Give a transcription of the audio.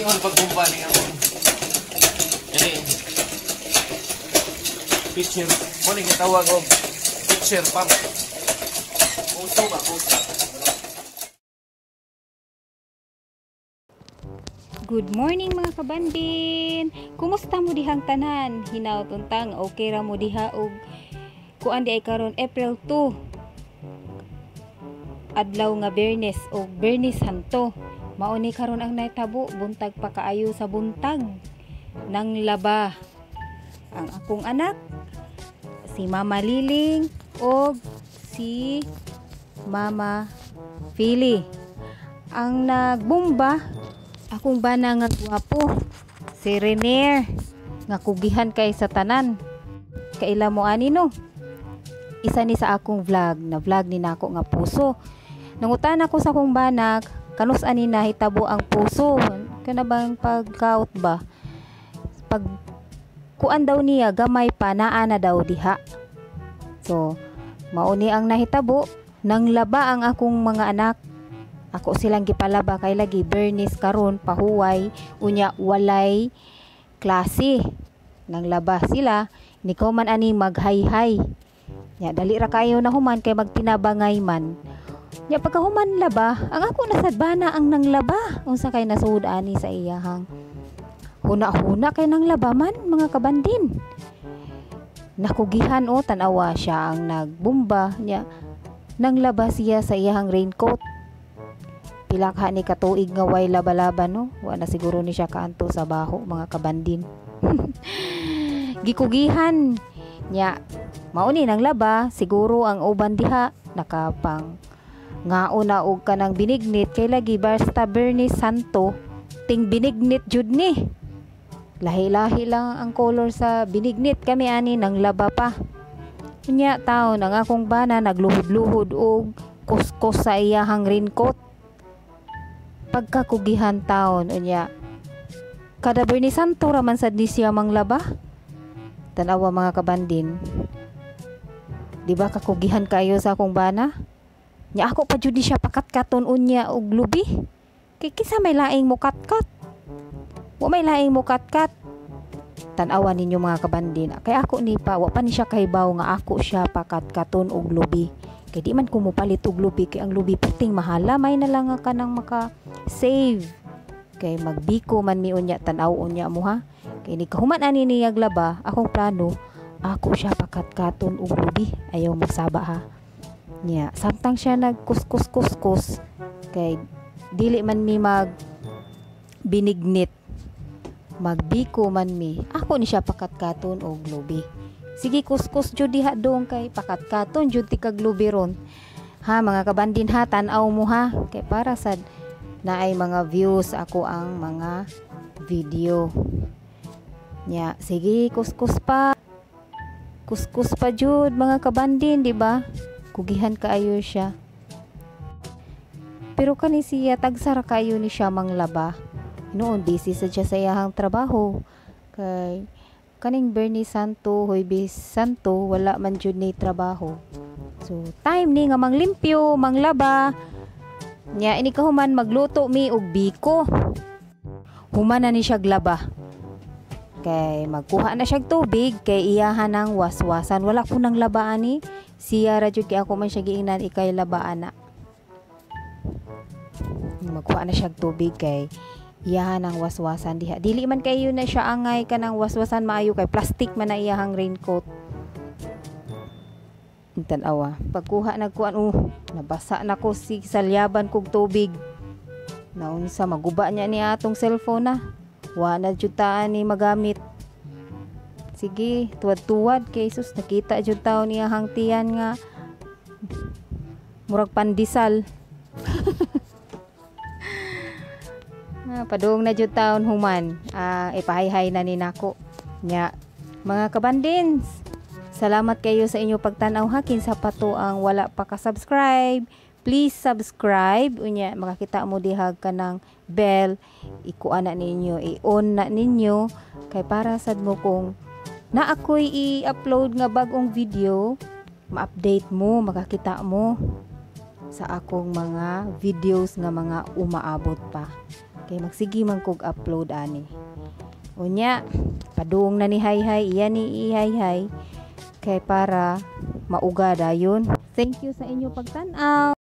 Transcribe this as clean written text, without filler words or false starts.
ingon pagbumba ni amon. Pitcher. Mo ni gitawag og pitcher pump. Puso ba puso. Good morning mga kabandin. Kumusta mo dihang tanan? Hinaw tuntang okay ra mo diha og kuan di ay karon April 2. Adlaw nga Bernes o Bernes Santo. Mao ni karon ang naitabo buntag pa kaayo sa buntag nang laba. Ang akong anak si Mama Liling o si Mama Philly. Ang nagbumba akong bana nga gwapo si Renier nga kugihan kay sa tanan. Kaila mo ani no? Isa ni sa akong vlog na vlog ni nako nga puso. Nangutan ako sa akong banak kanus ani na hitabo ang puso. Kana bang pagkaut ba? Pag kuan daw niya gamay pa naa na daw diha. So mao ni ang nahitabo nang laba ang akong mga anak. Ako silang gipalaba kay lagi Bernes karon pahuway unya walay klase. Nang laba sila ni ko man ani maghayhay. Ya dali ra kayo na human kay magtinabangay man. Ya pagka human laba, ang ako nasadbana ang nanglaba. Unsa kay nasud ani sa iyahang huna-huna kay nang laba man mga kabandin. Nakugihan o tanawa siya ang nagbumba niya. Nang laba siya sa iyahang raincoat. Pilakha ni katuig nga way laba-laba no. Wa na siguro ni siya kaanto sa baho mga kabandin. Gikugihan nya mao ni nang laba siguro ang uban diha nakapang ngao na og kanang binignit kay lagi basta Bernes Santo ting binignit jud ni. Lahi-lahi lang ang color sa binignit kami ani nang laba pa. Nya taon ang akong bana nagluhod-luhod og kuskos sa iyahang raincoat. Pagkakugihan taon unya kada Bernes Santo raman sad ni siya manglaba. Tanawa mga kabandin, di ba kakugihan kayo sa akong bana nya ako pa jud siya pakat-katon unya og lubi kay kisa may laing mo katkat wa may laing mo katkat. Tanawa ninyo mga kabandin kay ako ni pa wa pa ni siya kahibaw nga ako siya pakat-katon og lubi. Kay di man ko mopalit og lubi kay ang lubi puting mahala may na lang ka nang maka save kay magbiko man mi unya tan-aw unya mo ha. Kay ni kahuman ani niyag laba akong plano ako siya pakat-katon og lubi ayaw mo saba ha. Nya samtang siya nagkuskus-kuskus kay dili man mi mag binignit magbiko man mi ako ni siya pakat-katon og lubi. Sige kuskus jud diha dong kay pakat-katon jud ti kag lubi ron. Ha mga kabandin ha tan-aw mo ha kay para sad naay mga views ako ang mga video. Nya sige kuskus pa. Kuskus pa jud mga kabandin di ba? Kugihan kaayo siya. Pero kani siya tagsara kaayo ni siya manglaba. Noon busy sa siya sa iyahang trabaho. Kay kaning Bernes Santo, Huwebes Santo, wala man jud ni trabaho. So, time ni nga manglimpyo, manglaba. Nya ini kahuman magluto mi og biko. Human na ni siya glaba. Kay magkuha na siya tubig kay iyahan ng waswasan. Wala ko nang laba ani. Siya ra jud kay ako man siya giingnan ikay laba ana. Magkuha na siya tubig kay iyahan ng waswasan diha. Dili man kayo na siya angay kanang waswasan maayo kay plastic man na iyahang raincoat. Tanawa. Pagkuha nagkuan nabasa na ko si salyaban kog tubig. Naunsa maguba niya ni atong cellphone na. Wa na jud ta ni magamit. Sige, tuwad-tuwad kay sus nakita jud taon niya hang tiyan nga murag pandisal. Padung na jud taon human ipahayhay na ni nako nya mga kabandins. Salamat kayo sa inyo pagtanaw ha kinsa pa to ang wala pa ka subscribe. Please subscribe unya makakita mo dihag kanang bell ikuan na ninyo i-on na ninyo kay para sad mo kung na ako'y i-upload nga bagong video ma-update mo makakita mo sa akong mga videos nga mga umaabot pa. Kay magsigi man kog upload ani. Unya, padung na ni Hayhay, iya ni Hayhay kay para mauga dayon. Thank you sa inyo pagtan-aw.